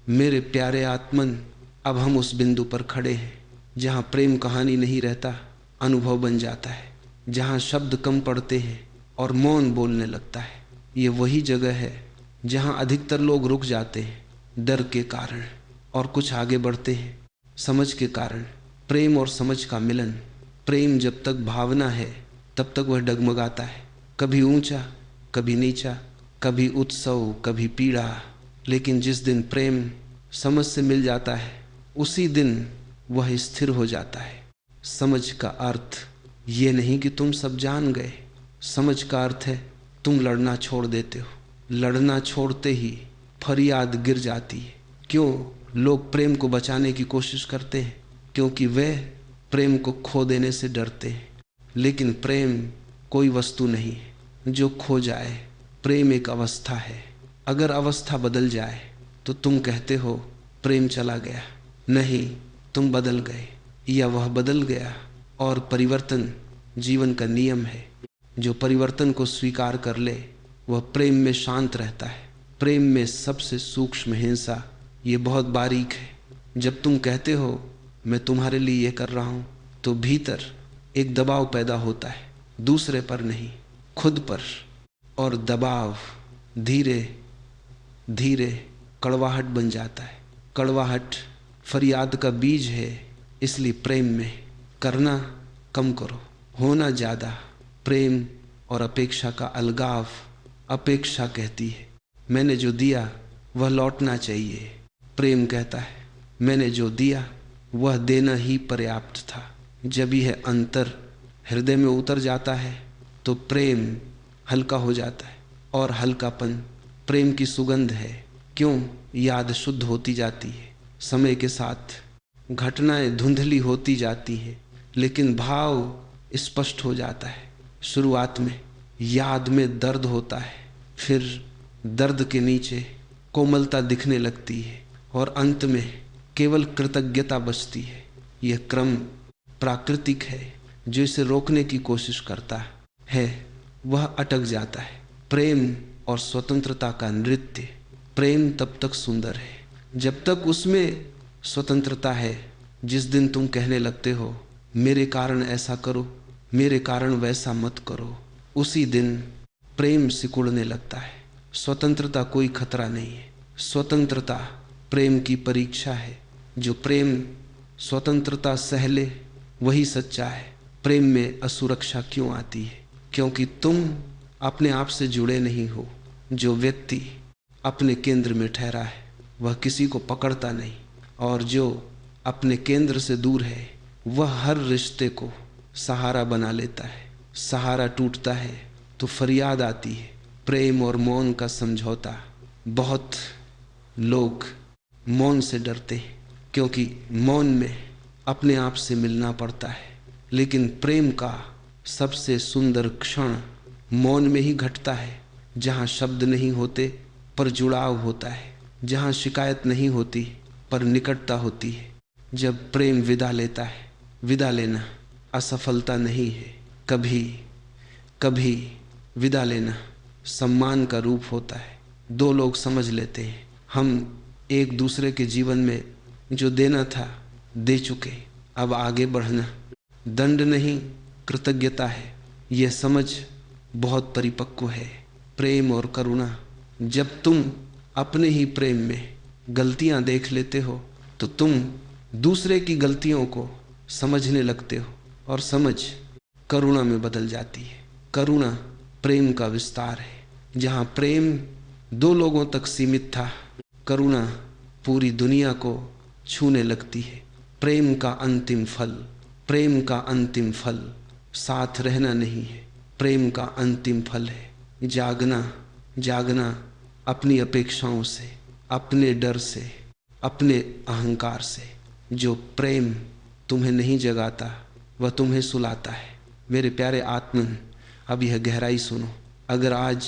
मेरे प्यारे आत्मन, अब हम उस बिंदु पर खड़े हैं जहाँ प्रेम कहानी नहीं रहता, अनुभव बन जाता है, जहाँ शब्द कम पड़ते हैं और मौन बोलने लगता है। ये वही जगह है जहाँ अधिकतर लोग रुक जाते हैं डर के कारण और कुछ आगे बढ़ते हैं समझ के कारण। प्रेम और समझ का मिलन। प्रेम जब तक भावना है तब तक वह डगमगाता है, कभी ऊंचा कभी नीचा, कभी उत्सव कभी पीड़ा। लेकिन जिस दिन प्रेम समझ से मिल जाता है उसी दिन वह स्थिर हो जाता है। समझ का अर्थ ये नहीं कि तुम सब जान गए, समझ का अर्थ है तुम लड़ना छोड़ देते हो। लड़ना छोड़ते ही फरियाद गिर जाती है। क्यों? लोग प्रेम को बचाने की कोशिश करते हैं क्योंकि वे प्रेम को खो देने से डरते हैं। लेकिन प्रेम कोई वस्तु नहीं है जो खो जाए। प्रेम एक अवस्था है। अगर अवस्था बदल जाए तो तुम कहते हो प्रेम चला गया। नहीं, तुम बदल गए या वह बदल गया। और परिवर्तन जीवन का नियम है। जो परिवर्तन को स्वीकार कर ले वह प्रेम में शांत रहता है। प्रेम में सबसे सूक्ष्म हिंसा ये बहुत बारीक है। जब तुम कहते हो मैं तुम्हारे लिए ये कर रहा हूँ तो भीतर एक दबाव पैदा होता है, दूसरे पर नहीं, खुद पर। और दबाव धीरे धीरे कड़वाहट बन जाता है। कड़वाहट फरियाद का बीज है। इसलिए प्रेम में करना कम करो, होना ज़्यादा। प्रेम और अपेक्षा का अलगाव। अपेक्षा कहती है मैंने जो दिया वह लौटना चाहिए। प्रेम कहता है मैंने जो दिया वह देना ही पर्याप्त था। जब यह अंतर हृदय में उतर जाता है तो प्रेम हल्का हो जाता है। और हल्कापन प्रेम की सुगंध है। क्यों? याद शुद्ध होती जाती है। समय के साथ घटनाएं धुंधली होती जाती है लेकिन भाव स्पष्ट हो जाता है। शुरुआत में याद में दर्द होता है, फिर दर्द के नीचे कोमलता दिखने लगती है और अंत में केवल कृतज्ञता बचती है। यह क्रम प्राकृतिक है। जो इसे रोकने की कोशिश करता है वह अटक जाता है। प्रेम और स्वतंत्रता का नृत्य। प्रेम तब तक सुंदर है जब तक उसमें स्वतंत्रता है। जिस दिन तुम कहने लगते हो मेरे कारण ऐसा करो, मेरे कारण वैसा मत करो, उसी दिन प्रेम सिकुड़ने लगता है। स्वतंत्रता कोई खतरा नहीं है। स्वतंत्रता प्रेम की परीक्षा है। जो प्रेम स्वतंत्रता सह ले वही सच्चा है। प्रेम में असुरक्षा क्यों आती है? क्योंकि तुम अपने आप से जुड़े नहीं हो। जो व्यक्ति अपने केंद्र में ठहरा है वह किसी को पकड़ता नहीं, और जो अपने केंद्र से दूर है वह हर रिश्ते को सहारा बना लेता है। सहारा टूटता है तो फरियाद आती है। प्रेम और मौन का समझौता। बहुत लोग मौन से डरते हैं क्योंकि मौन में अपने आप से मिलना पड़ता है। लेकिन प्रेम का सबसे सुंदर क्षण मौन में ही घटता है, जहाँ शब्द नहीं होते पर जुड़ाव होता है, जहाँ शिकायत नहीं होती पर निकटता होती है। जब प्रेम विदा लेता है, विदा लेना असफलता नहीं है। कभी कभी विदा लेना सम्मान का रूप होता है। दो लोग समझ लेते हैं हम एक दूसरे के जीवन में जो देना था दे चुके, अब आगे बढ़ना दंड नहीं कृतज्ञता है। यह समझ बहुत परिपक्व है। प्रेम और करुणा। जब तुम अपने ही प्रेम में गलतियां देख लेते हो तो तुम दूसरे की गलतियों को समझने लगते हो और समझ करुणा में बदल जाती है। करुणा प्रेम का विस्तार है। जहाँ प्रेम दो लोगों तक सीमित था, करुणा पूरी दुनिया को छूने लगती है। प्रेम का अंतिम फल, प्रेम का अंतिम फल साथ रहना नहीं है। प्रेम का अंतिम फल है जागना। जागना अपनी अपेक्षाओं से, अपने डर से, अपने अहंकार से। जो प्रेम तुम्हें नहीं जगाता वह तुम्हें सुलाता है। मेरे प्यारे आत्मन, अब यह गहराई सुनो। अगर आज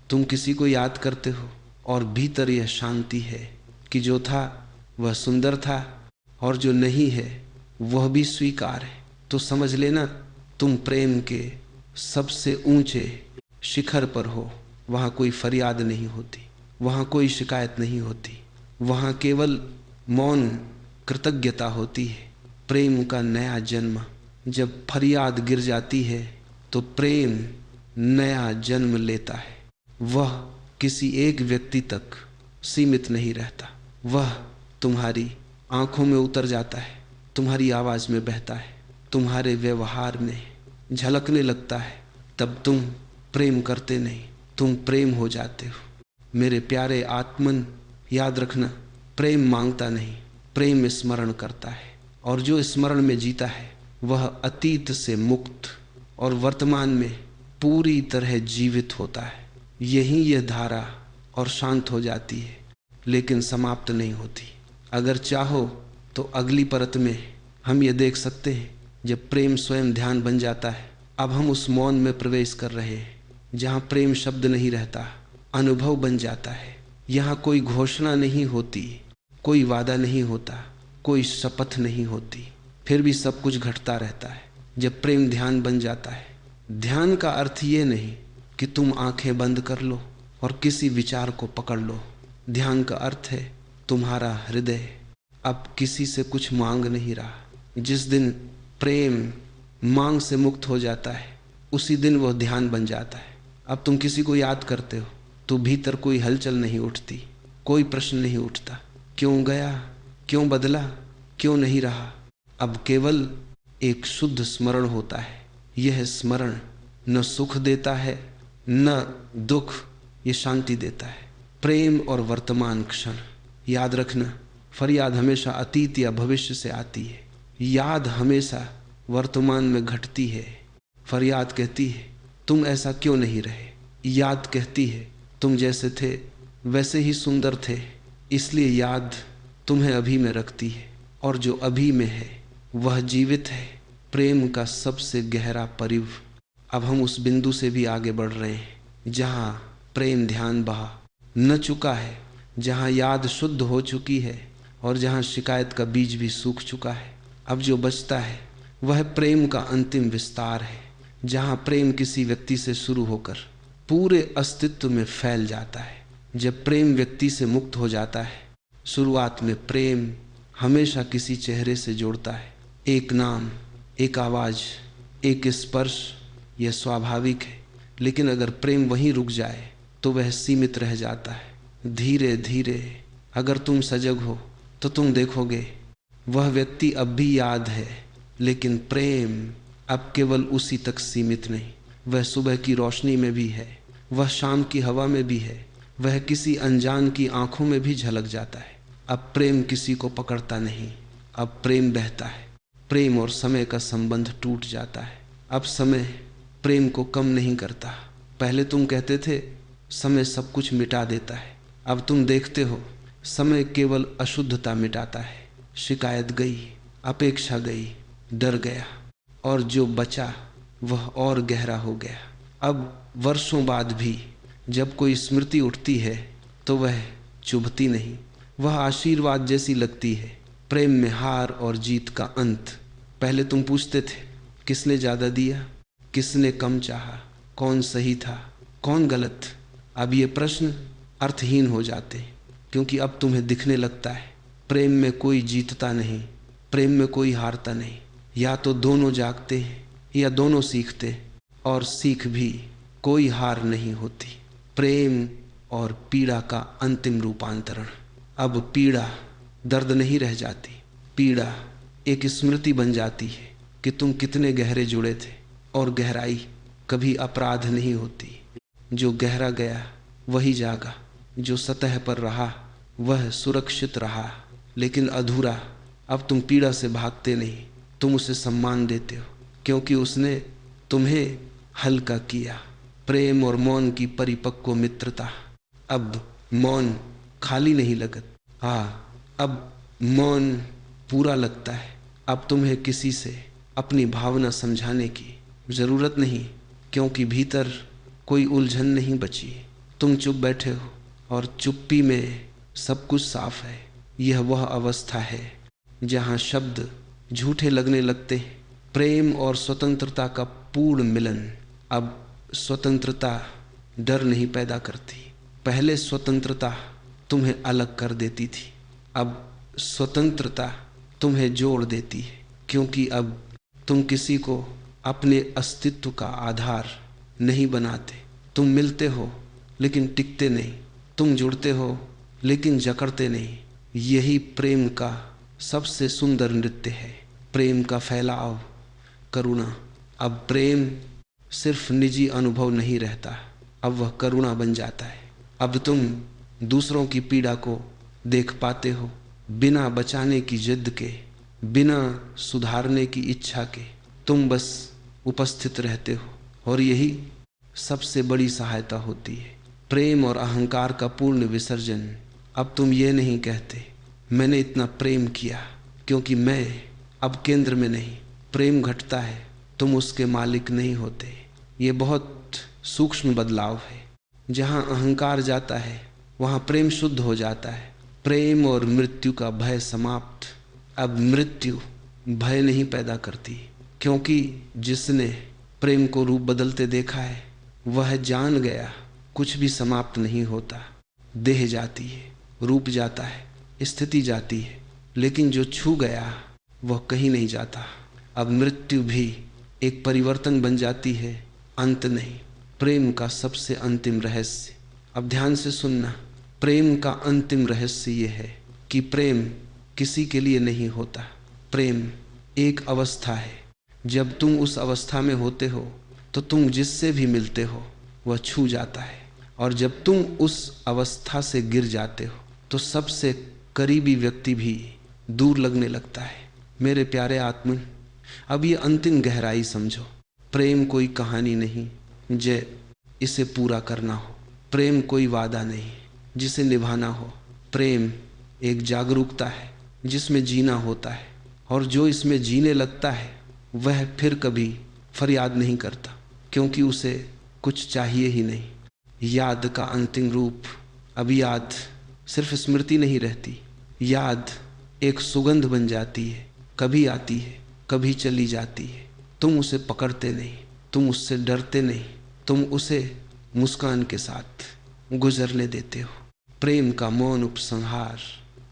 तुम किसी को याद करते हो और भीतर यह शांति है कि जो था वह सुंदर था और जो नहीं है वह भी स्वीकार है, तो समझ लेना तुम प्रेम के सबसे ऊंचे शिखर पर हो। वहाँ कोई फरियाद नहीं होती, वहाँ कोई शिकायत नहीं होती, वहाँ केवल मौन कृतज्ञता होती है। प्रेम का नया जन्म, जब फरियाद गिर जाती है तो प्रेम नया जन्म लेता है। वह किसी एक व्यक्ति तक सीमित नहीं रहता, वह तुम्हारी आंखों में उतर जाता है, तुम्हारी आवाज में बहता है, तुम्हारे व्यवहार में झलकने लगता है। तब तुम प्रेम करते नहीं, तुम प्रेम हो जाते हो। मेरे प्यारे आत्मन, याद रखना, प्रेम मांगता नहीं, प्रेम स्मरण करता है। और जो स्मरण में जीता है वह अतीत से मुक्त और वर्तमान में पूरी तरह जीवित होता है। यही यह धारा और शांत हो जाती है, लेकिन समाप्त नहीं होती। अगर चाहो तो अगली परत में हम ये देख सकते हैं, जब प्रेम स्वयं ध्यान बन जाता है, अब हम उस मौन में प्रवेश कर रहे हैं जहाँ प्रेम शब्द नहीं रहता, अनुभव बन जाता है। यहाँ कोई घोषणा नहीं होती, कोई वादा नहीं होता, कोई शपथ नहीं होती, फिर भी सब कुछ घटता रहता है जब प्रेम ध्यान बन जाता है। ध्यान का अर्थ ये नहीं कि तुम आंखें बंद कर लो और किसी विचार को पकड़ लो। ध्यान का अर्थ है तुम्हारा हृदय अब किसी से कुछ मांग नहीं रहा। जिस दिन प्रेम मांग से मुक्त हो जाता है उसी दिन वह ध्यान बन जाता है। अब तुम किसी को याद करते हो तो भीतर कोई हलचल नहीं उठती, कोई प्रश्न नहीं उठता, क्यों गया, क्यों बदला, क्यों नहीं रहा। अब केवल एक शुद्ध स्मरण होता है। यह स्मरण न सुख देता है न दुख, ये शांति देता है। प्रेम और वर्तमान क्षण, याद रखना, फरियाद हमेशा अतीत या भविष्य से आती है, याद हमेशा वर्तमान में घटती है। फरियाद कहती है तुम ऐसा क्यों नहीं रहे, याद कहती है तुम जैसे थे वैसे ही सुंदर थे, इसलिए याद तुम्हें अभी में रखती है। और जो अभी में है वह जीवित है, प्रेम का सबसे गहरा परिव। अब हम उस बिंदु से भी आगे बढ़ रहे हैं जहाँ प्रेम ध्यान बहा न चुका है, जहाँ याद शुद्ध हो चुकी है और जहाँ शिकायत का बीज भी सूख चुका है। अब जो बचता है वह प्रेम का अंतिम विस्तार है, जहाँ प्रेम किसी व्यक्ति से शुरू होकर पूरे अस्तित्व में फैल जाता है। जब प्रेम व्यक्ति से मुक्त हो जाता है, शुरुआत में प्रेम हमेशा किसी चेहरे से जोड़ता है, एक नाम, एक आवाज़, एक स्पर्श, यह स्वाभाविक है। लेकिन अगर प्रेम वहीं रुक जाए तो वह सीमित रह जाता है। धीरे धीरे अगर तुम सजग हो तो तुम देखोगे वह व्यक्ति अब भी याद है, लेकिन प्रेम अब केवल उसी तक सीमित नहीं, वह सुबह की रोशनी में भी है, वह शाम की हवा में भी है, वह किसी अनजान की आंखों में भी झलक जाता है। अब प्रेम किसी को पकड़ता नहीं, अब प्रेम बहता है। प्रेम और समय का संबंध टूट जाता है। अब समय प्रेम को कम नहीं करता। पहले तुम कहते थे समय सब कुछ मिटा देता है, अब तुम देखते हो समय केवल अशुद्धता मिटाता है। शिकायत गई, अपेक्षा गई, डर गया, और जो बचा वह और गहरा हो गया। अब वर्षों बाद भी जब कोई स्मृति उठती है तो वह चुभती नहीं, वह आशीर्वाद जैसी लगती है। प्रेम में हार और जीत का अंत। पहले तुम पूछते थे किसने ज़्यादा दिया, किसने कम चाहा, कौन सही था, कौन गलत। अब ये प्रश्न अर्थहीन हो जाते, क्योंकि अब तुम्हें दिखने लगता है प्रेम में कोई जीतता नहीं, प्रेम में कोई हारता नहीं। या तो दोनों जागते हैं या दोनों सीखते, और सीख भी कोई हार नहीं होती। प्रेम और पीड़ा का अंतिम रूपांतरण। अब पीड़ा दर्द नहीं रह जाती, पीड़ा एक स्मृति बन जाती है कि तुम कितने गहरे जुड़े थे, और गहराई कभी अपराध नहीं होती। जो गहरा गया वही जागा, जो सतह पर रहा वह सुरक्षित रहा, लेकिन अधूरा। अब तुम पीड़ा से भागते नहीं, तुम उसे सम्मान देते हो, क्योंकि उसने तुम्हें हल्का किया। प्रेम और मौन की परिपक्व मित्रता। अब मौन खाली नहीं लगत, अब मौन पूरा लगता है। अब तुम्हें किसी से अपनी भावना समझाने की ज़रूरत नहीं, क्योंकि भीतर कोई उलझन नहीं बची। तुम चुप बैठे हो और चुप्पी में सब कुछ साफ है। यह वह अवस्था है जहाँ शब्द झूठे लगने लगते हैं। प्रेम और स्वतंत्रता का पूर्ण मिलन। अब स्वतंत्रता डर नहीं पैदा करती। पहले स्वतंत्रता तुम्हें अलग कर देती थी, अब स्वतंत्रता तुम्हें जोड़ देती है, क्योंकि अब तुम किसी को अपने अस्तित्व का आधार नहीं बनाते। तुम मिलते हो लेकिन टिकते नहीं, तुम जुड़ते हो लेकिन जकड़ते नहीं। यही प्रेम का सबसे सुंदर नृत्य है, प्रेम का फैलाव, करुणा। अब प्रेम सिर्फ निजी अनुभव नहीं रहता, अब वह करुणा बन जाता है। अब तुम दूसरों की पीड़ा को देख पाते हो, बिना बचाने की जिद के, बिना सुधारने की इच्छा के। तुम बस उपस्थित रहते हो, और यही सबसे बड़ी सहायता होती है। प्रेम और अहंकार का पूर्ण विसर्जन। अब तुम ये नहीं कहते मैंने इतना प्रेम किया, क्योंकि मैं अब केंद्र में नहीं। प्रेम घटता है, तुम उसके मालिक नहीं होते। ये बहुत सूक्ष्म बदलाव है। जहाँ अहंकार जाता है वहाँ प्रेम शुद्ध हो जाता है। प्रेम और मृत्यु का भय समाप्त। अब मृत्यु भय नहीं पैदा करती, क्योंकि जिसने प्रेम को रूप बदलते देखा है वह जान गया कुछ भी समाप्त नहीं होता। देह जाती है, रूप जाता है, स्थिति जाती है, लेकिन जो छू गया वह कहीं नहीं जाता। अब मृत्यु भी एक परिवर्तन बन जाती है, अंत नहीं। प्रेम का सबसे अंतिम रहस्य, अब ध्यान से सुनना, प्रेम का अंतिम रहस्य ये है कि प्रेम किसी के लिए नहीं होता। प्रेम एक अवस्था है। जब तुम उस अवस्था में होते हो तो तुम जिससे भी मिलते हो वह छू जाता है, और जब तुम उस अवस्था से गिर जाते हो तो सबसे करीबी व्यक्ति भी दूर लगने लगता है। मेरे प्यारे आत्मन, अब ये अंतिम गहराई समझो। प्रेम कोई कहानी नहीं जे इसे पूरा करना हो, प्रेम कोई वादा नहीं जिसे निभाना हो। प्रेम एक जागरूकता है जिसमें जीना होता है, और जो इसमें जीने लगता है वह फिर कभी फरियाद नहीं करता, क्योंकि उसे कुछ चाहिए ही नहीं। याद का अंतिम रूप। अब याद सिर्फ स्मृति नहीं रहती, याद एक सुगंध बन जाती है, कभी आती है कभी चली जाती है। तुम उसे पकड़ते नहीं, तुम उससे डरते नहीं, तुम उसे मुस्कान के साथ गुजरने देते हो। प्रेम का मौन उपसंहार।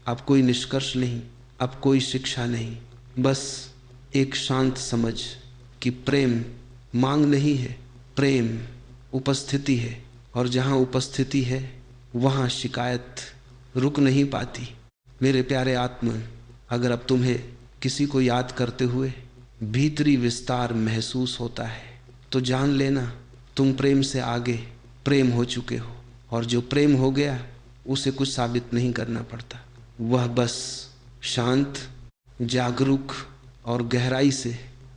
अब कोई निष्कर्ष नहीं, अब कोई शिक्षा नहीं, बस एक शांत समझ कि प्रेम मांग नहीं है, प्रेम उपस्थिति है, और जहाँ उपस्थिति है वहाँ शिकायत रुक नहीं पाती। मेरे प्यारे आत्मन, अगर अब तुम्हें किसी को याद करते हुए भीतरी विस्तार महसूस होता है तो जान लेना तुम प्रेम से आगे प्रेम हो चुके हो, और जो प्रेम हो गया उसे कुछ साबित नहीं करना पड़ता। वह बस शांत, जागरूक और गहराई से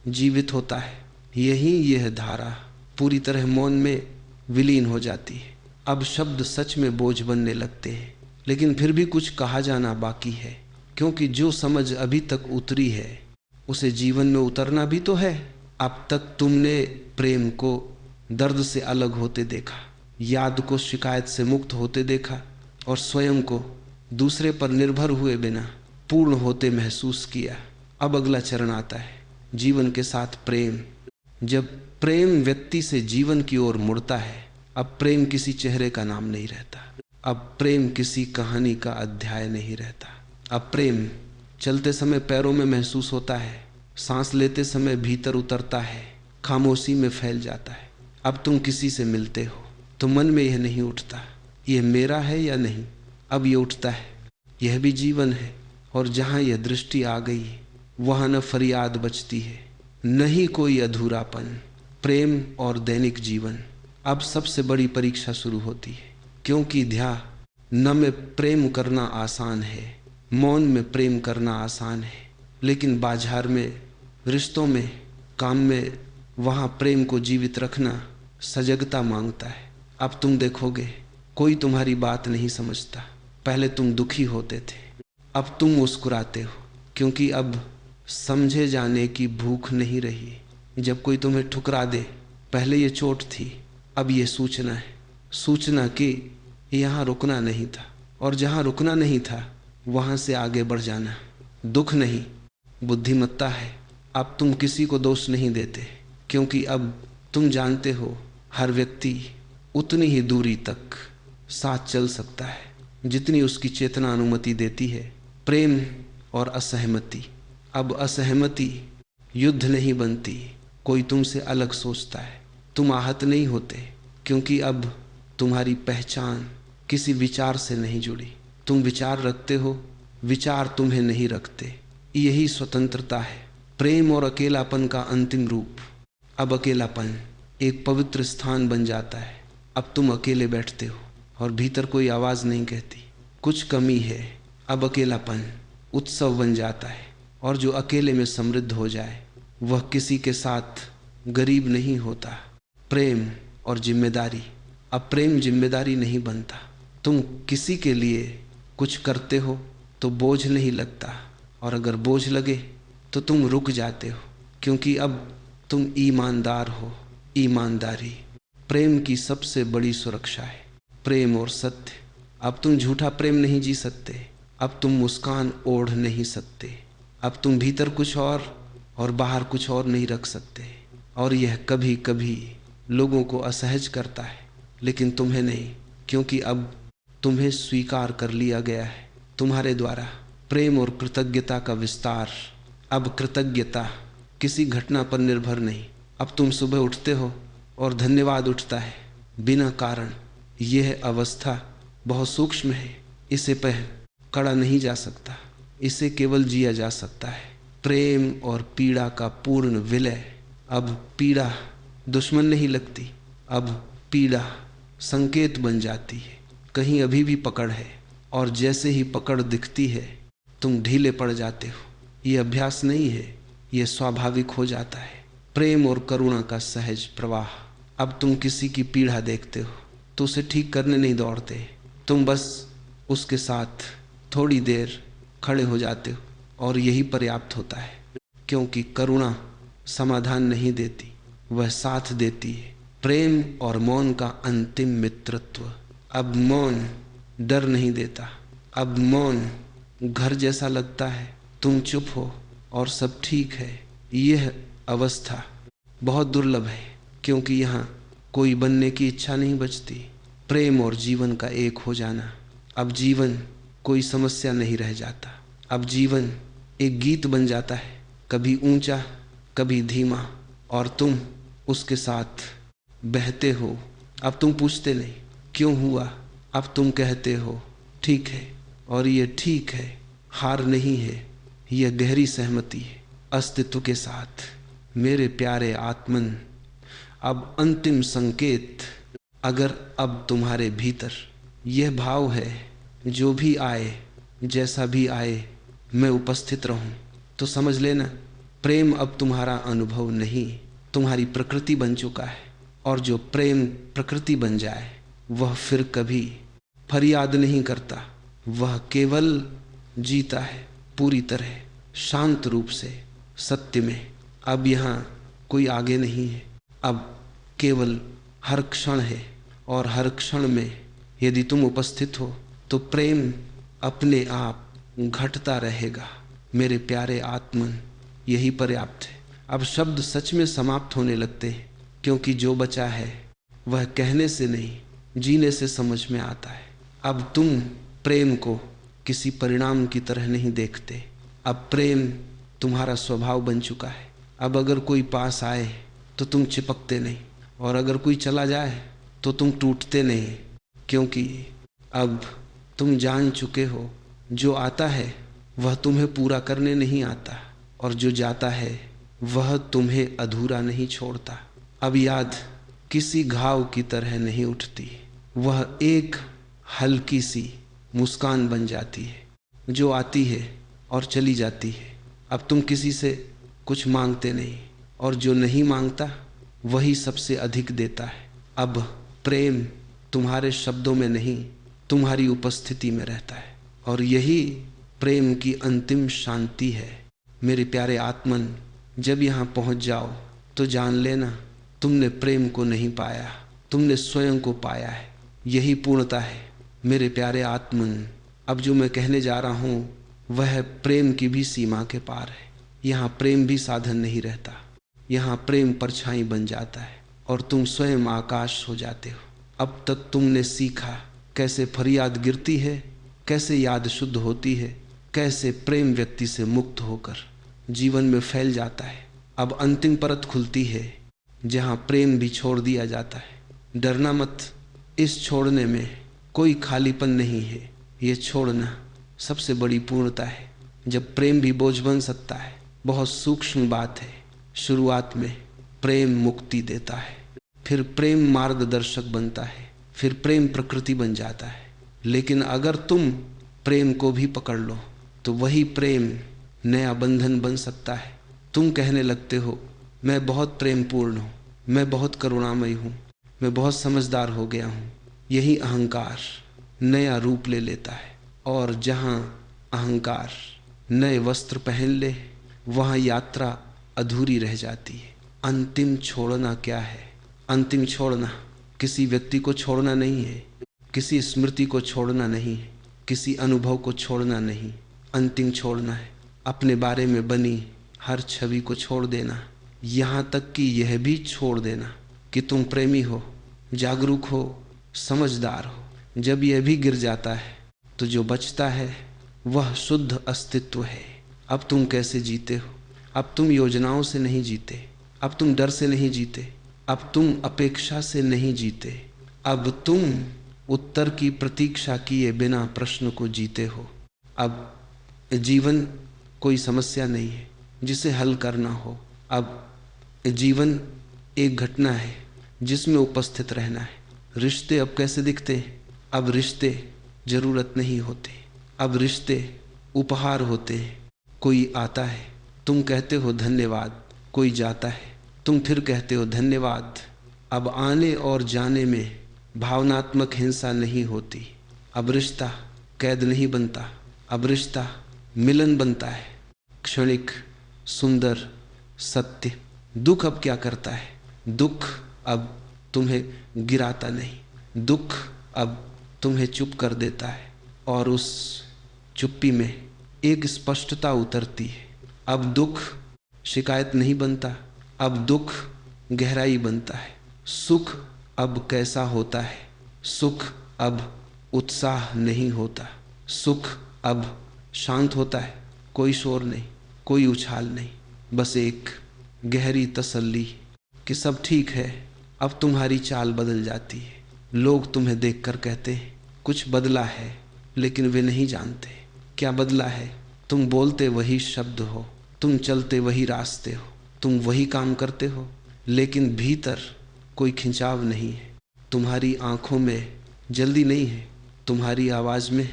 जीवित होता है। यही यह धारा पूरी तरह मौन में विलीन हो जाती है। अब शब्द सच में बोझ बनने लगते हैं, लेकिन फिर भी कुछ कहा जाना बाकी है, क्योंकि जो समझ अभी तक उतरी है उसे जीवन में उतरना भी तो है। अब तक तुमने प्रेम को दर्द से अलग होते देखा, याद को शिकायत से मुक्त होते देखा, और स्वयं को दूसरे पर निर्भर हुए बिना पूर्ण होते महसूस किया। अब अगला चरण आता है, जीवन के साथ प्रेम। जब प्रेम व्यक्ति से जीवन की ओर मुड़ता है, अब प्रेम किसी चेहरे का नाम नहीं रहता, अब प्रेम किसी कहानी का अध्याय नहीं रहता। अब प्रेम चलते समय पैरों में महसूस होता है, सांस लेते समय भीतर उतरता है, खामोशी में फैल जाता है। अब तुम किसी से मिलते हो तो मन में यह नहीं उठता यह मेरा है या नहीं, अब ये उठता है यह भी जीवन है। और जहाँ यह दृष्टि आ गई वहाँ न फरियाद बचती है, न ही कोई अधूरापन। प्रेम और दैनिक जीवन। अब सबसे बड़ी परीक्षा शुरू होती है, क्योंकि न में प्रेम करना आसान है, मौन में प्रेम करना आसान है, लेकिन बाजार में, रिश्तों में, काम में, वहाँ प्रेम को जीवित रखना सजगता मांगता है। अब तुम देखोगे कोई तुम्हारी बात नहीं समझता। पहले तुम दुखी होते थे, अब तुम मुस्कुराते हो, क्योंकि अब समझे जाने की भूख नहीं रही। जब कोई तुम्हें ठुकरा दे, पहले ये चोट थी, अब ये सूचना है, सूचना कि यहाँ रुकना नहीं था, और जहाँ रुकना नहीं था वहाँ से आगे बढ़ जाना। दुख नहीं, बुद्धिमत्ता है। अब तुम किसी को दोष नहीं देते, क्योंकि अब तुम जानते हो हर व्यक्ति उतनी ही दूरी तक साथ चल सकता है, जितनी उसकी चेतना अनुमति देती है। प्रेम और असहमति। अब असहमति युद्ध नहीं बनती, कोई तुमसे अलग सोचता है, तुम आहत नहीं होते, क्योंकि अब तुम्हारी पहचान किसी विचार से नहीं जुड़ी। तुम विचार रखते हो, विचार तुम्हें नहीं रखते। यही स्वतंत्रता है। प्रेम और अकेलापन का अंतिम रूप। अब अकेलापन एक पवित्र स्थान बन जाता है। अब तुम अकेले बैठते हो और भीतर कोई आवाज़ नहीं कहती कुछ कमी है। अब अकेलापन उत्सव बन जाता है, और जो अकेले में समृद्ध हो जाए वह किसी के साथ गरीब नहीं होता। प्रेम और जिम्मेदारी। अब प्रेम जिम्मेदारी नहीं बनता। तुम किसी के लिए कुछ करते हो तो बोझ नहीं लगता, और अगर बोझ लगे तो तुम रुक जाते हो, क्योंकि अब तुम ईमानदार हो। ईमानदारी प्रेम की सबसे बड़ी सुरक्षा है। प्रेम और सत्य। अब तुम झूठा प्रेम नहीं जी सकते। अब तुम मुस्कान ओढ़ नहीं सकते। अब तुम भीतर कुछ और बाहर कुछ और नहीं रख सकते। और यह कभी कभी लोगों को असहज करता है, लेकिन तुम्हें नहीं, क्योंकि अब तुम्हें स्वीकार कर लिया गया है तुम्हारे द्वारा। प्रेम और कृतज्ञता का विस्तार। अब कृतज्ञता किसी घटना पर निर्भर नहीं। अब तुम सुबह उठते हो और धन्यवाद उठता है बिना कारण। यह अवस्था बहुत सूक्ष्म है, इसे पर कड़ा नहीं जा सकता, इसे केवल जिया जा सकता है। प्रेम और पीड़ा का पूर्ण विलय। अब पीड़ा दुश्मन नहीं लगती, अब पीड़ा संकेत बन जाती है। कहीं अभी भी पकड़ है, और जैसे ही पकड़ दिखती है तुम ढीले पड़ जाते हो। ये अभ्यास नहीं है, ये स्वाभाविक हो जाता है। प्रेम और करुणा का सहज प्रवाह। अब तुम किसी की पीड़ा देखते हो तो उसे ठीक करने नहीं दौड़ते, तुम बस उसके साथ थोड़ी देर खड़े हो जाते हो, और यही पर्याप्त होता है, क्योंकि करुणा समाधान नहीं देती, वह साथ देती है। प्रेम और मौन का अंतिम मित्रत्व। अब मौन डर नहीं देता। अब मौन घर जैसा लगता है। तुम चुप हो और सब ठीक है। यह अवस्था बहुत दुर्लभ है, क्योंकि यहाँ कोई बनने की इच्छा नहीं बचती। प्रेम और जीवन का एक हो जाना। अब जीवन कोई समस्या नहीं रह जाता। अब जीवन एक गीत बन जाता है, कभी ऊंचा कभी धीमा, और तुम उसके साथ बहते हो। अब तुम पूछते नहीं क्यों हुआ, अब तुम कहते हो ठीक है, और ये ठीक है हार नहीं है, यह गहरी सहमति है अस्तित्व के साथ। मेरे प्यारे आत्मन, अब अंतिम संकेत। अगर अब तुम्हारे भीतर यह भाव है, जो भी आए जैसा भी आए मैं उपस्थित रहूं, तो समझ लेना प्रेम अब तुम्हारा अनुभव नहीं, तुम्हारी प्रकृति बन चुका है। और जो प्रेम प्रकृति बन जाए वह फिर कभी फरियाद नहीं करता, वह केवल जीता है पूरी तरह शांत रूप से सत्य में। अब यहाँ कोई आगे नहीं है, अब केवल हर क्षण है, और हर क्षण में यदि तुम उपस्थित हो तो प्रेम अपने आप घटता रहेगा। मेरे प्यारे आत्मन, यही पर्याप्त है। अब शब्द सच में समाप्त होने लगते हैं, क्योंकि जो बचा है वह कहने से नहीं जीने से समझ में आता है। अब तुम प्रेम को किसी परिणाम की तरह नहीं देखते, अब प्रेम तुम्हारा स्वभाव बन चुका है। अब अगर कोई पास आए तो तुम चिपकते नहीं, और अगर कोई चला जाए तो तुम टूटते नहीं, क्योंकि अब तुम जान चुके हो जो आता है वह तुम्हें पूरा करने नहीं आता, और जो जाता है वह तुम्हें अधूरा नहीं छोड़ता। अब याद किसी घाव की तरह नहीं उठती, वह एक हल्की सी मुस्कान बन जाती है, जो आती है और चली जाती है। अब तुम किसी से कुछ मांगते नहीं, और जो नहीं मांगता वही सबसे अधिक देता है। अब प्रेम तुम्हारे शब्दों में नहीं, तुम्हारी उपस्थिति में रहता है, और यही प्रेम की अंतिम शांति है। मेरे प्यारे आत्मन, जब यहाँ पहुँच जाओ तो जान लेना तुमने प्रेम को नहीं पाया, तुमने स्वयं को पाया है। यही पूर्णता है मेरे प्यारे आत्मन। अब जो मैं कहने जा रहा हूँ वह प्रेम की भी सीमा के पार है। यहाँ प्रेम भी साधन नहीं रहता, यहाँ प्रेम परछाई बन जाता है, और तुम स्वयं आकाश हो जाते हो। अब तक तुमने सीखा कैसे फरियाद गिरती है कैसे याद शुद्ध होती है, कैसे प्रेम व्यक्ति से मुक्त होकर जीवन में फैल जाता है। अब अंतिम परत खुलती है जहाँ प्रेम भी छोड़ दिया जाता है। डरना मत, इस छोड़ने में कोई खालीपन नहीं है। ये छोड़ना सबसे बड़ी पूर्णता है, जब प्रेम भी बोझ बन सकता है। बहुत सूक्ष्म बात है। शुरुआत में प्रेम मुक्ति देता है, फिर प्रेम मार्गदर्शक बनता है, फिर प्रेम प्रकृति बन जाता है। लेकिन अगर तुम प्रेम को भी पकड़ लो तो वही प्रेम नया बंधन बन सकता है। तुम कहने लगते हो मैं बहुत प्रेमपूर्ण हूँ, मैं बहुत करुणामयी हूँ, मैं बहुत समझदार हो गया हूँ। यही अहंकार नया रूप ले लेता है, और जहाँ अहंकार नए वस्त्र पहन ले वहाँ यात्रा अधूरी रह जाती है। अंतिम छोड़ना क्या है? अंतिम छोड़ना किसी व्यक्ति को छोड़ना नहीं है, किसी स्मृति को छोड़ना नहीं है, किसी अनुभव को छोड़ना नहीं। अंतिम छोड़ना है अपने बारे में बनी हर छवि को छोड़ देना, यहाँ तक कि यह भी छोड़ देना कि तुम प्रेमी हो, जागरूक हो, समझदार हो। जब यह भी गिर जाता है तो जो बचता है वह शुद्ध अस्तित्व है। अब तुम कैसे जीते हो? अब तुम योजनाओं से नहीं जीते, अब तुम डर से नहीं जीते, अब तुम अपेक्षा से नहीं जीते, अब तुम उत्तर की प्रतीक्षा किए बिना प्रश्न को जीते हो। अब जीवन कोई समस्या नहीं है जिसे हल करना हो। अब जीवन एक घटना है जिसमें उपस्थित रहना है। रिश्ते अब कैसे दिखते हैं? अब रिश्ते जरूरत नहीं होते, अब रिश्ते उपहार होते हैं। कोई आता है, तुम कहते हो धन्यवाद, कोई जाता है, तुम फिर कहते हो धन्यवाद। अब आने और जाने में भावनात्मक हिंसा नहीं होती। अब रिश्ता कैद नहीं बनता, अब रिश्ता मिलन बनता है, क्षणिक, सुंदर, सत्य। दुख अब क्या करता है? दुख अब तुम्हें गिराता नहीं, दुख अब तुम्हें चुप कर देता है, और उस चुप्पी में एक स्पष्टता उतरती है। अब दुख शिकायत नहीं बनता, अब दुख गहराई बनता है। सुख अब कैसा होता है? सुख अब उत्साह नहीं होता, सुख अब शांत होता है। कोई शोर नहीं, कोई उछाल नहीं, बस एक गहरी तसल्ली कि सब ठीक है। अब तुम्हारी चाल बदल जाती है। लोग तुम्हें देखकर कहते हैं कुछ बदला है, लेकिन वे नहीं जानते क्या बदला है। तुम बोलते वही शब्द हो, तुम चलते वही रास्ते हो, तुम वही काम करते हो, लेकिन भीतर कोई खिंचाव नहीं है। तुम्हारी आंखों में जल्दी नहीं है, तुम्हारी आवाज़ में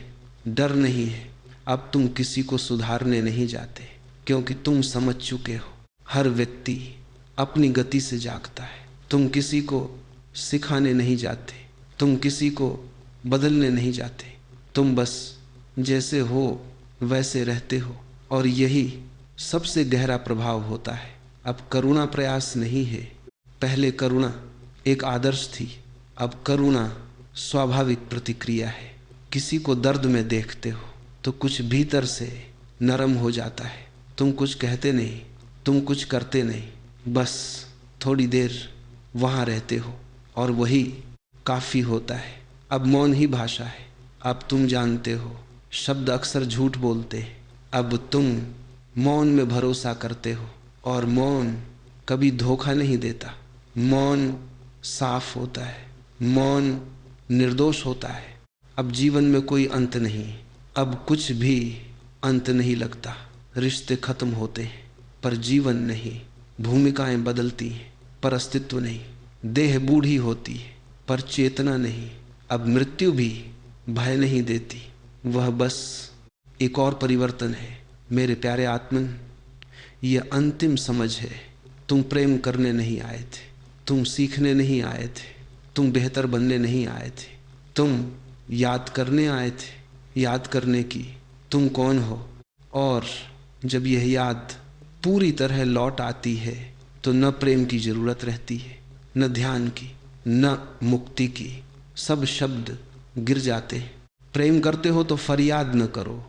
डर नहीं है। अब तुम किसी को सुधारने नहीं जाते, क्योंकि तुम समझ चुके हो हर व्यक्ति अपनी गति से जागता है। तुम किसी को सिखाने नहीं जाते, तुम किसी को बदलने नहीं जाते, तुम बस जैसे हो वैसे रहते हो, और यही सबसे गहरा प्रभाव होता है। अब करुणा प्रयास नहीं है। पहले करुणा एक आदर्श थी, अब करुणा स्वाभाविक प्रतिक्रिया है। किसी को दर्द में देखते हो तो कुछ भीतर से नरम हो जाता है। तुम कुछ कहते नहीं, तुम कुछ करते नहीं, बस थोड़ी देर वहाँ रहते हो, और वही काफ़ी होता है। अब मौन ही भाषा है। अब तुम जानते हो शब्द अक्सर झूठ बोलते हैं, अब तुम मौन में भरोसा करते हो, और मौन कभी धोखा नहीं देता। मौन साफ होता है, मौन निर्दोष होता है। अब जीवन में कोई अंत नहीं, अब कुछ भी अंत नहीं लगता। रिश्ते खत्म होते हैं पर जीवन नहीं, भूमिकाएं बदलती हैं पर अस्तित्व नहीं, देह बूढ़ी होती है पर चेतना नहीं। अब मृत्यु भी भय नहीं देती, वह बस एक और परिवर्तन है। मेरे प्यारे आत्मन, ये अंतिम समझ है। तुम प्रेम करने नहीं आए थे, तुम सीखने नहीं आए थे, तुम बेहतर बनने नहीं आए थे, तुम याद करने आए थे। याद करने की तुम कौन हो, और जब यह याद पूरी तरह लौट आती है तो न प्रेम की ज़रूरत रहती है, न ध्यान की, न मुक्ति की। सब शब्द गिर जाते हैं। प्रेम करते हो तो फरियाद न करो,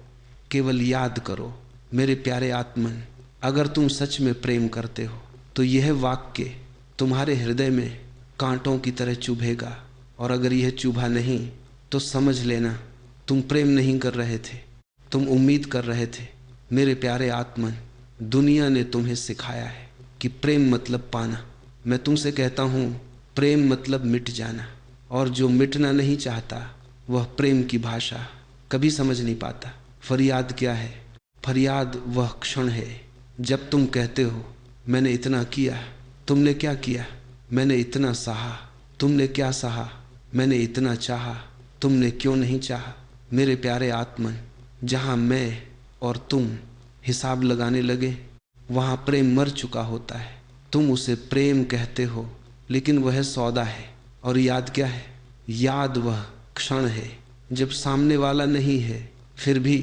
केवल याद करो। मेरे प्यारे आत्मन, अगर तुम सच में प्रेम करते हो तो यह वाक्य तुम्हारे हृदय में कांटों की तरह चुभेगा, और अगर यह चुभा नहीं तो समझ लेना तुम प्रेम नहीं कर रहे थे, तुम उम्मीद कर रहे थे। मेरे प्यारे आत्मन, दुनिया ने तुम्हें सिखाया है कि प्रेम मतलब पाना। मैं तुमसे कहता हूँ, प्रेम मतलब मिट जाना। और जो मिटना नहीं चाहता वह प्रेम की भाषा कभी समझ नहीं पाता। फरियाद क्या है? फरियाद वह क्षण है जब तुम कहते हो, मैंने इतना किया, तुमने क्या किया? मैंने इतना सहा, तुमने क्या सहा? मैंने इतना चाहा, तुमने क्यों नहीं चाहा? मेरे प्यारे आत्मन, जहाँ मैं और तुम हिसाब लगाने लगे वहाँ प्रेम मर चुका होता है। तुम उसे प्रेम कहते हो, लेकिन वह सौदा है। और याद क्या है? याद वह क्षण है जब सामने वाला नहीं है, फिर भी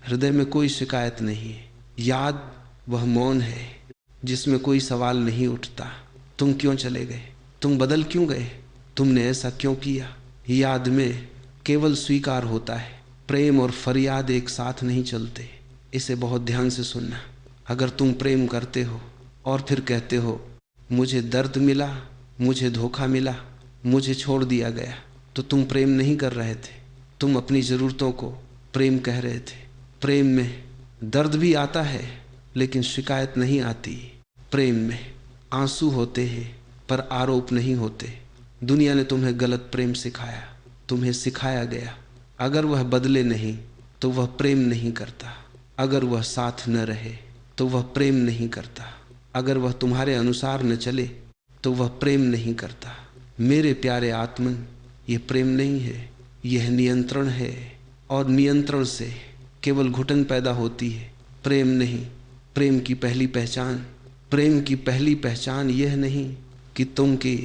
हृदय में कोई शिकायत नहीं है। याद वह मौन है जिसमें कोई सवाल नहीं उठता। तुम क्यों चले गए? तुम बदल क्यों गए? तुमने ऐसा क्यों किया? याद में केवल स्वीकार होता है। प्रेम और फरियाद एक साथ नहीं चलते। इसे बहुत ध्यान से सुनना। अगर तुम प्रेम करते हो और फिर कहते हो, मुझे दर्द मिला, मुझे धोखा मिला, मुझे छोड़ दिया गया, तो तुम प्रेम नहीं कर रहे थे। तुम अपनी ज़रूरतों को प्रेम कह रहे थे। प्रेम में दर्द भी आता है लेकिन शिकायत नहीं आती। प्रेम में आंसू होते हैं पर आरोप नहीं होते। दुनिया ने तुम्हें गलत प्रेम सिखाया, तुम्हें सिखाया गया अगर वह बदले नहीं तो वह प्रेम नहीं करता, अगर वह साथ न रहे तो वह प्रेम नहीं करता, अगर वह तुम्हारे अनुसार न चले तो वह प्रेम नहीं करता। मेरे प्यारे आत्मन, यह प्रेम नहीं है, यह नियंत्रण है। और नियंत्रण से केवल घुटन पैदा होती है, प्रेम नहीं। प्रेम की पहली पहचान, प्रेम की पहली पहचान यह नहीं कि तुम की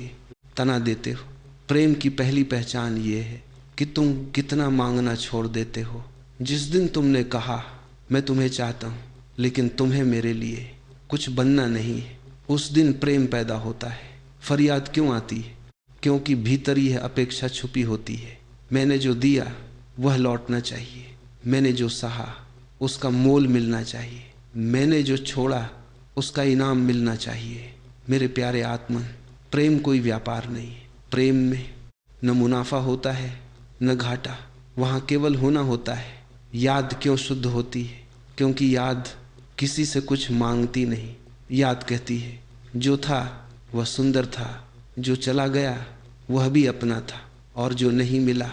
तना देते हो। प्रेम की पहली पहचान यह है कि तुम कितना मांगना छोड़ देते हो। जिस दिन तुमने कहा, मैं तुम्हें चाहता हूँ लेकिन तुम्हें मेरे लिए कुछ बनना नहीं है, उस दिन प्रेम पैदा होता है। फरियाद क्यों आती है? क्योंकि भीतर यह अपेक्षा छुपी होती है, मैंने जो दिया वह लौटना चाहिए, मैंने जो सहा उसका मोल मिलना चाहिए, मैंने जो छोड़ा उसका इनाम मिलना चाहिए। मेरे प्यारे आत्मन, प्रेम कोई व्यापार नहीं है। प्रेम में न मुनाफा होता है न घाटा, वहाँ केवल होना होता है। याद क्यों शुद्ध होती है? क्योंकि याद किसी से कुछ मांगती नहीं। याद कहती है, जो था वह सुंदर था, जो चला गया वह भी अपना था, और जो नहीं मिला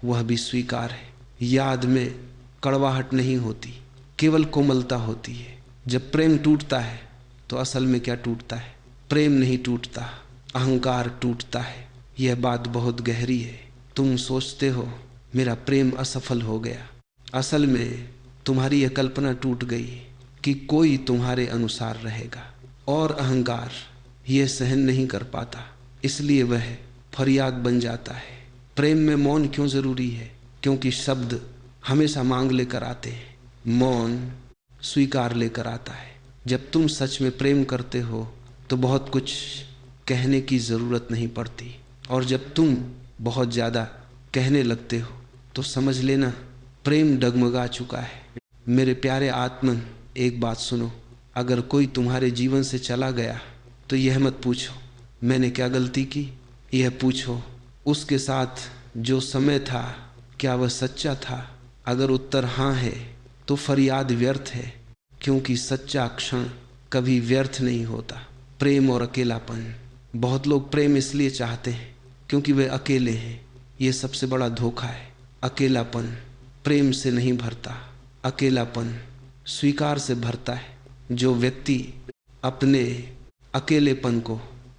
वह भी स्वीकार है। याद में कड़वाहट नहीं होती, केवल कोमलता होती है। जब प्रेम टूटता है तो असल में क्या टूटता है? प्रेम नहीं टूटता, अहंकार टूटता है। यह बात बहुत गहरी है। तुम सोचते हो मेरा प्रेम असफल हो गया, असल में तुम्हारी यह कल्पना टूट गई कि कोई तुम्हारे अनुसार रहेगा, और अहंकार यह सहन नहीं कर पाता, इसलिए वह फरियाद बन जाता है। प्रेम में मौन क्यों जरूरी है? क्योंकि शब्द हमेशा मांग लेकर आते हैं, मौन स्वीकार लेकर आता है। जब तुम सच में प्रेम करते हो तो बहुत कुछ कहने की ज़रूरत नहीं पड़ती, और जब तुम बहुत ज़्यादा कहने लगते हो तो समझ लेना प्रेम डगमगा चुका है। मेरे प्यारे आत्मन, एक बात सुनो, अगर कोई तुम्हारे जीवन से चला गया तो यह मत पूछो मैंने क्या गलती की, यह पूछो उसके साथ जो समय था क्या वह सच्चा था। अगर उत्तर हाँ है तो फरियाद व्यर्थ है, क्योंकि सच्चा क्षण कभी व्यर्थ नहीं होता। प्रेम और अकेलापन, बहुत लोग प्रेम इसलिए चाहते हैं क्योंकि वे अकेले हैं। ये सबसे बड़ा धोखा है। अकेलापन प्रेम से नहीं भरता, अकेलापन स्वीकार से भरता है। जो व्यक्ति अपने अकेलेपन को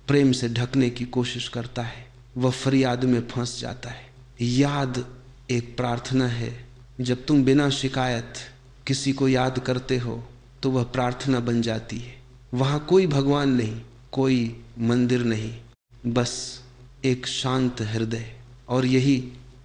प्रेम से ढकने की कोशिश करता है वह फरियाद में फंस जाता है। याद एक प्रार्थना है। जब तुम बिना शिकायत किसी को याद करते हो तो वह प्रार्थना बन जाती है। वहाँ कोई भगवान नहीं, कोई मंदिर नहीं, बस एक शांत हृदय। और यही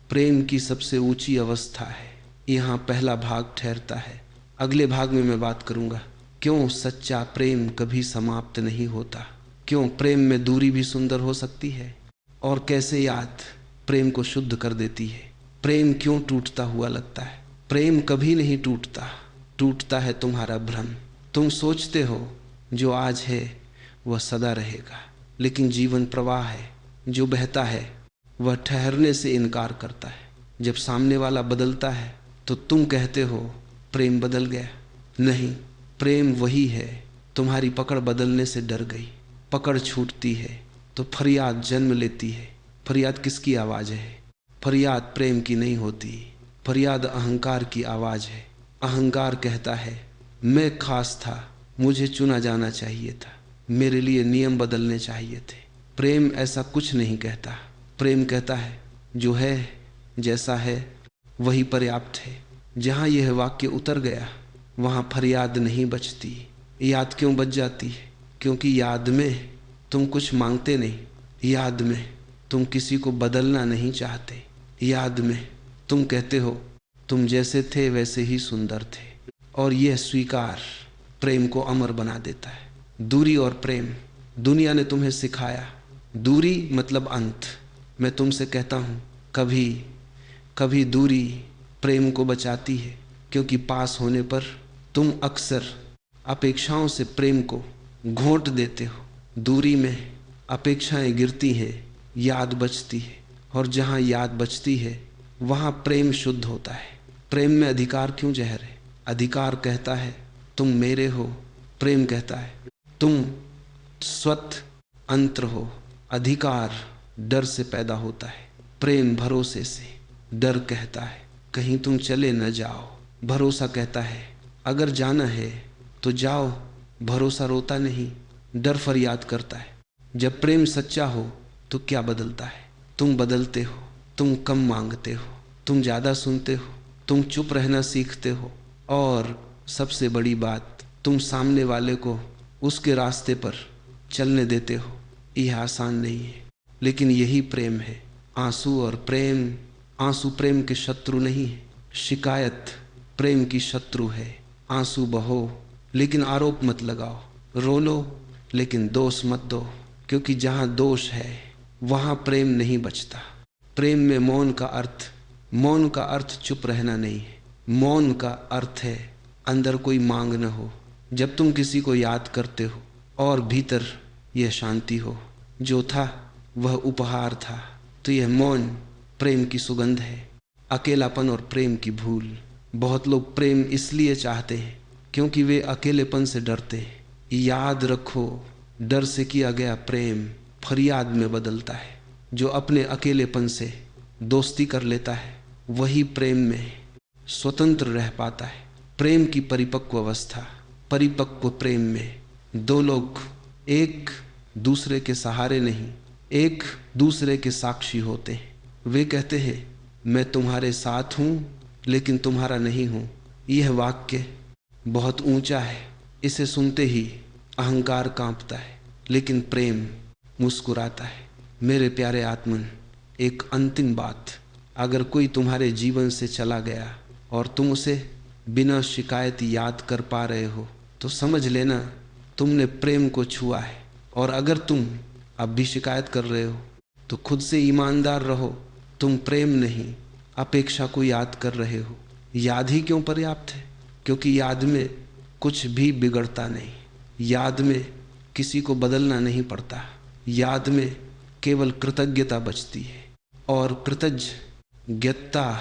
प्रेम की सबसे ऊंची अवस्था है। यहाँ पहला भाग ठहरता है, अगले भाग में मैं बात करूँगा क्यों सच्चा प्रेम कभी समाप्त नहीं होता, क्यों प्रेम में दूरी भी सुंदर हो सकती है, और कैसे याद प्रेम को शुद्ध कर देती है। प्रेम क्यों टूटता हुआ लगता है? प्रेम कभी नहीं टूटता, टूटता है तुम्हारा भ्रम। तुम सोचते हो जो आज है वह सदा रहेगा, लेकिन जीवन प्रवाह है, जो बहता है वह ठहरने से इनकार करता है। जब सामने वाला बदलता है तो तुम कहते हो प्रेम बदल गया। नहीं, प्रेम वही है। तुम्हारी पकड़ बदलने से डर गई, पकड़ छूटती है तो फरियाद जन्म लेती है। फरियाद किसकी आवाज़ है? फरियाद प्रेम की नहीं होती, फरियाद अहंकार की आवाज़ है। अहंकार कहता है मैं खास था, मुझे चुना जाना चाहिए था, मेरे लिए नियम बदलने चाहिए थे। प्रेम ऐसा कुछ नहीं कहता। प्रेम कहता है जो है जैसा है वही पर्याप्त है। जहाँ यह वाक्य उतर गया वहाँ फरियाद नहीं बचती। याद क्यों बच जाती है? क्योंकि याद में तुम कुछ मांगते नहीं, याद में तुम किसी को बदलना नहीं चाहते, याद में तुम कहते हो तुम जैसे थे वैसे ही सुंदर थे। और यह स्वीकार प्रेम को अमर बना देता है। दूरी और प्रेम, दुनिया ने तुम्हें सिखाया दूरी मतलब अंत। मैं तुमसे कहता हूँ कभी कभी दूरी प्रेम को बचाती है, क्योंकि पास होने पर तुम अक्सर अपेक्षाओं से प्रेम को घोंट देते हो। दूरी में अपेक्षाएं गिरती हैं, याद बचती है, और जहाँ याद बचती है वहाँ प्रेम शुद्ध होता है। प्रेम में अधिकार क्यों जहर है? अधिकार कहता है तुम मेरे हो, प्रेम कहता है तुम स्वतंत्र हो। अधिकार डर से पैदा होता है, प्रेम भरोसे से। डर कहता है कहीं तुम चले न जाओ, भरोसा कहता है अगर जाना है तो जाओ। भरोसा रोता नहीं, डर फरियाद करता है। जब प्रेम सच्चा हो तो क्या बदलता है? तुम बदलते हो, तुम कम मांगते हो, तुम ज़्यादा सुनते हो, तुम चुप रहना सीखते हो, और सबसे बड़ी बात तुम सामने वाले को उसके रास्ते पर चलने देते हो। यह आसान नहीं है, लेकिन यही प्रेम है। आंसू और प्रेम, आंसू प्रेम के शत्रु नहीं है, शिकायत प्रेम की शत्रु है। आंसू बहो लेकिन आरोप मत लगाओ, रो लो लेकिन दोष मत दो, क्योंकि जहाँ दोष है वहाँ प्रेम नहीं बचता। प्रेम में मौन का अर्थ चुप रहना नहीं है। मौन का अर्थ है अंदर कोई मांग न हो। जब तुम किसी को याद करते हो और भीतर यह शांति हो, जो था वह उपहार था, तो यह मौन प्रेम की सुगंध है। अकेलापन और प्रेम की भूल। बहुत लोग प्रेम इसलिए चाहते हैं क्योंकि वे अकेलेपन से डरते हैं। याद रखो, डर से किया गया प्रेम फरियाद में बदलता है। जो अपने अकेलेपन से दोस्ती कर लेता है वही प्रेम में स्वतंत्र रह पाता है। प्रेम की परिपक्व अवस्था, परिपक्व प्रेम में दो लोग एक दूसरे के सहारे नहीं, एक दूसरे के साक्षी होते हैं। वे कहते हैं मैं तुम्हारे साथ हूँ लेकिन तुम्हारा नहीं हूँ। यह वाक्य बहुत ऊंचा है, इसे सुनते ही अहंकार कांपता है, लेकिन प्रेम मुस्कुराता है। मेरे प्यारे आत्मन, एक अंतिम बात, अगर कोई तुम्हारे जीवन से चला गया और तुम उसे बिना शिकायत याद कर पा रहे हो तो समझ लेना तुमने प्रेम को छुआ है। और अगर तुम अब भी शिकायत कर रहे हो तो खुद से ईमानदार रहो, तुम प्रेम नहीं अपेक्षा को याद कर रहे हो। याद ही क्यों पर्याप्त है? क्योंकि याद में कुछ भी बिगड़ता नहीं, याद में किसी को बदलना नहीं पड़ता, याद में केवल कृतज्ञता बचती है, और कृतज्ञता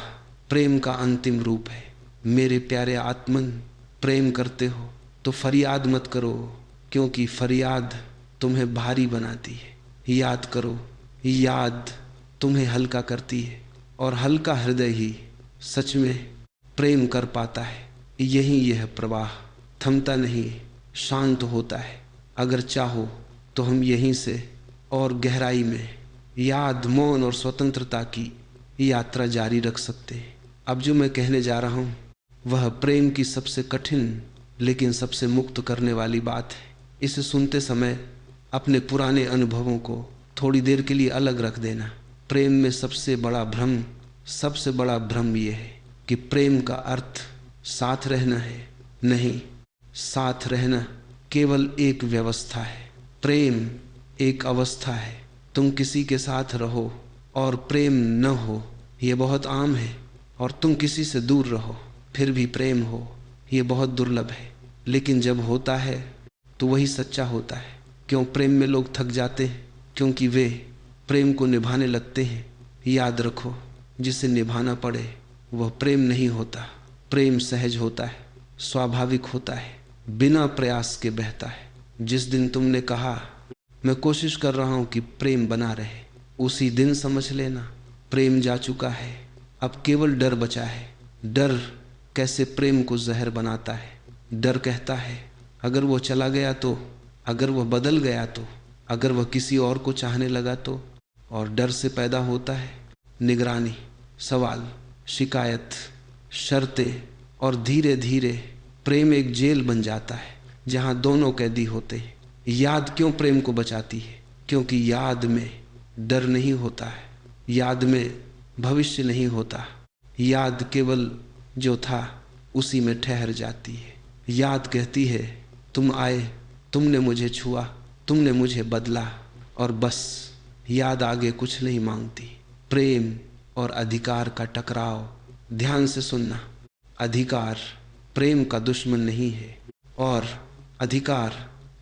प्रेम का अंतिम रूप है। मेरे प्यारे आत्मन, प्रेम करते हो तो फरियाद मत करो, क्योंकि फरियाद तुम्हें भारी बनाती है। याद करो, याद तुम्हें हल्का करती है, और हल्का हृदय ही सच में प्रेम कर पाता है। यही यह प्रवाह थमता नहीं, शांत होता है। अगर चाहो तो हम यहीं से और गहराई में याद, मौन और स्वतंत्रता की यात्रा जारी रख सकते हैं। अब जो मैं कहने जा रहा हूँ वह प्रेम की सबसे कठिन लेकिन सबसे मुक्त करने वाली बात है। इसे सुनते समय अपने पुराने अनुभवों को थोड़ी देर के लिए अलग रख देना। प्रेम में सबसे बड़ा भ्रम यह है कि प्रेम का अर्थ साथ रहना है। नहीं, साथ रहना केवल एक व्यवस्था है, प्रेम एक अवस्था है। तुम किसी के साथ रहो और प्रेम न हो, यह बहुत आम है, और तुम किसी से दूर रहो फिर भी प्रेम हो, यह बहुत दुर्लभ है। लेकिन जब होता है तो वही सच्चा होता है। क्यों प्रेम में लोग थक जाते हैं? क्योंकि वे प्रेम को निभाने लगते हैं। याद रखो, जिसे निभाना पड़े वह प्रेम नहीं होता। प्रेम सहज होता है, स्वाभाविक होता है, बिना प्रयास के बहता है। जिस दिन तुमने कहा मैं कोशिश कर रहा हूं कि प्रेम बना रहे, उसी दिन समझ लेना प्रेम जा चुका है। अब केवल डर बचा है। डर कैसे प्रेम को जहर बनाता है। डर कहता है अगर वो चला गया तो, अगर वह बदल गया तो, अगर वह किसी और को चाहने लगा तो। और डर से पैदा होता है निगरानी, सवाल, शिकायत, शर्तें, और धीरे धीरे प्रेम एक जेल बन जाता है जहां दोनों कैदी होते हैं। याद क्यों प्रेम को बचाती है? क्योंकि याद में डर नहीं होता है, याद में भविष्य नहीं होता। याद केवल जो था उसी में ठहर जाती है। याद कहती है तुम आए, तुमने मुझे छुआ, तुमने मुझे बदला, और बस। याद आगे कुछ नहीं मांगती। प्रेम और अधिकार का टकराव, ध्यान से सुनना। अधिकार प्रेम का दुश्मन नहीं है, और अधिकार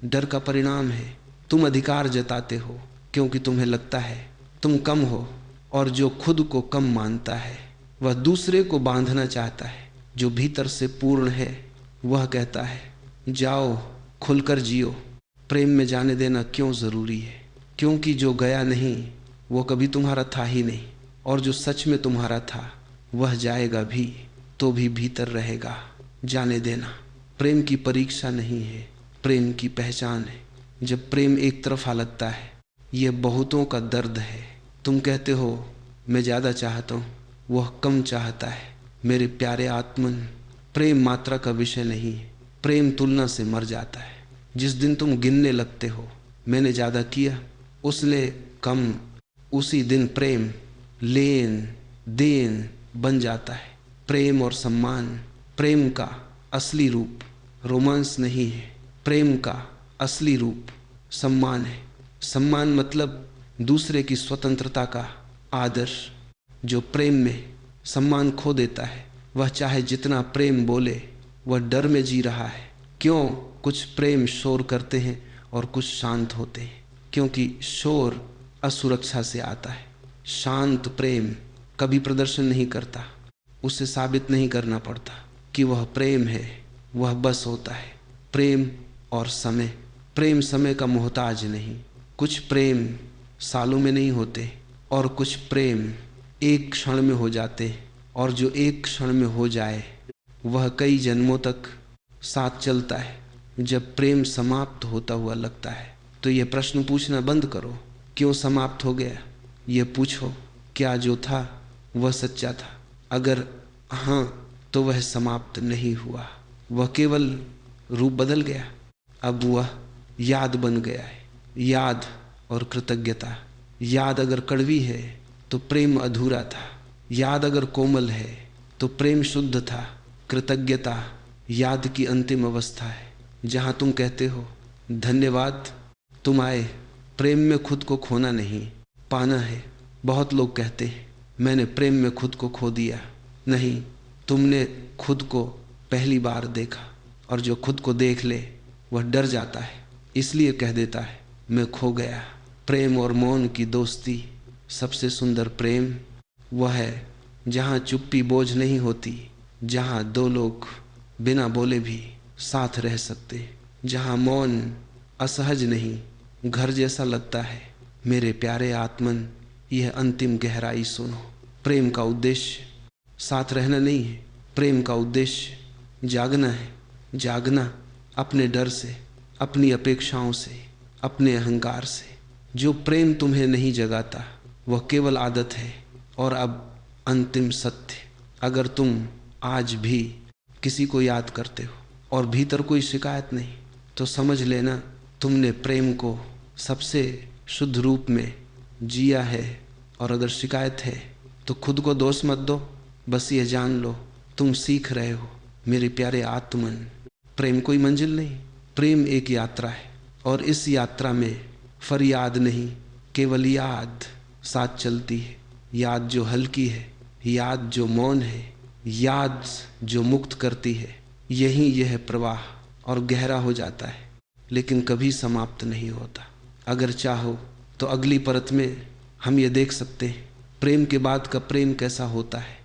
डर का परिणाम है। तुम अधिकार जताते हो क्योंकि तुम्हें लगता है तुम कम हो, और जो खुद को कम मानता है वह दूसरे को बांधना चाहता है। जो भीतर से पूर्ण है वह कहता है जाओ खुलकर जियो। प्रेम में जाने देना क्यों जरूरी है? क्योंकि जो गया नहीं वो कभी तुम्हारा था ही नहीं, और जो सच में तुम्हारा था वह जाएगा भी तो भी भीतर रहेगा। जाने देना प्रेम की परीक्षा नहीं है, प्रेम की पहचान है। जब प्रेम एक तरफा लगता है, यह बहुतों का दर्द है। तुम कहते हो मैं ज़्यादा चाहता हूँ, वह कम चाहता है। मेरे प्यारे आत्मन, प्रेम मात्रा का विषय नहीं है, प्रेम तुलना से मर जाता है। जिस दिन तुम गिनने लगते हो मैंने ज़्यादा किया, उसने कम, उसी दिन प्रेम लेन देन बन जाता है। प्रेम और सम्मान, प्रेम का असली रूप रोमांस नहीं है, प्रेम का असली रूप सम्मान है। सम्मान मतलब दूसरे की स्वतंत्रता का आदर। जो प्रेम में सम्मान खो देता है वह चाहे जितना प्रेम बोले वह डर में जी रहा है। क्यों? कुछ प्रेम शोर करते हैं और कुछ शांत होते हैं, क्योंकि शोर असुरक्षा से आता है। शांत प्रेम कभी प्रदर्शन नहीं करता, उसे साबित नहीं करना पड़ता कि वह प्रेम है, वह बस होता है। प्रेम और समय, प्रेम समय का मोहताज नहीं। कुछ प्रेम सालों में नहीं होते, और कुछ प्रेम एक क्षण में हो जाते, और जो एक क्षण में हो जाए वह कई जन्मों तक साथ चलता है। जब प्रेम समाप्त होता हुआ लगता है तो यह प्रश्न पूछना बंद करो, क्यों समाप्त हो गया? यह पूछो, क्या जो था वह सच्चा था? अगर हाँ तो वह समाप्त नहीं हुआ, वह केवल रूप बदल गया। अब वह याद बन गया है। याद और कृतज्ञता। याद अगर कड़वी है तो प्रेम अधूरा था। याद अगर कोमल है तो प्रेम शुद्ध था। कृतज्ञता याद की अंतिम अवस्था है, जहाँ तुम कहते हो धन्यवाद तुम आए। प्रेम में खुद को खोना नहीं, पाना है। बहुत लोग कहते हैं मैंने प्रेम में खुद को खो दिया। नहीं, तुमने खुद को पहली बार देखा, और जो खुद को देख ले वह डर जाता है, इसलिए कह देता है मैं खो गया। प्रेम और मौन की दोस्ती, सबसे सुंदर प्रेम वह है जहाँ चुप्पी बोझ नहीं होती, जहाँ दो लोग बिना बोले भी साथ रह सकते, जहाँ मौन असहज नहीं, घर जैसा लगता है। मेरे प्यारे आत्मन, यह अंतिम गहराई सुनो। प्रेम का उद्देश्य साथ रहना नहीं है, प्रेम का उद्देश्य जागना है। जागना अपने डर से, अपनी अपेक्षाओं से, अपने अहंकार से। जो प्रेम तुम्हें नहीं जगाता वह केवल आदत है। और अब अंतिम सत्य, अगर तुम आज भी किसी को याद करते हो और भीतर कोई शिकायत नहीं, तो समझ लेना तुमने प्रेम को सबसे शुद्ध रूप में जिया है। और अगर शिकायत है तो खुद को दोष मत दो, बस ये जान लो तुम सीख रहे हो। मेरे प्यारे आत्मन, प्रेम कोई मंजिल नहीं, प्रेम एक यात्रा है, और इस यात्रा में फरियाद नहीं, केवल याद साथ चलती है। याद जो हल्की है, याद जो मौन है, याद जो मुक्त करती है। यही यह प्रवाह और गहरा हो जाता है, लेकिन कभी समाप्त नहीं होता। अगर चाहो तो अगली परत में हम ये देख सकते हैं प्रेम के बाद का प्रेम कैसा होता है।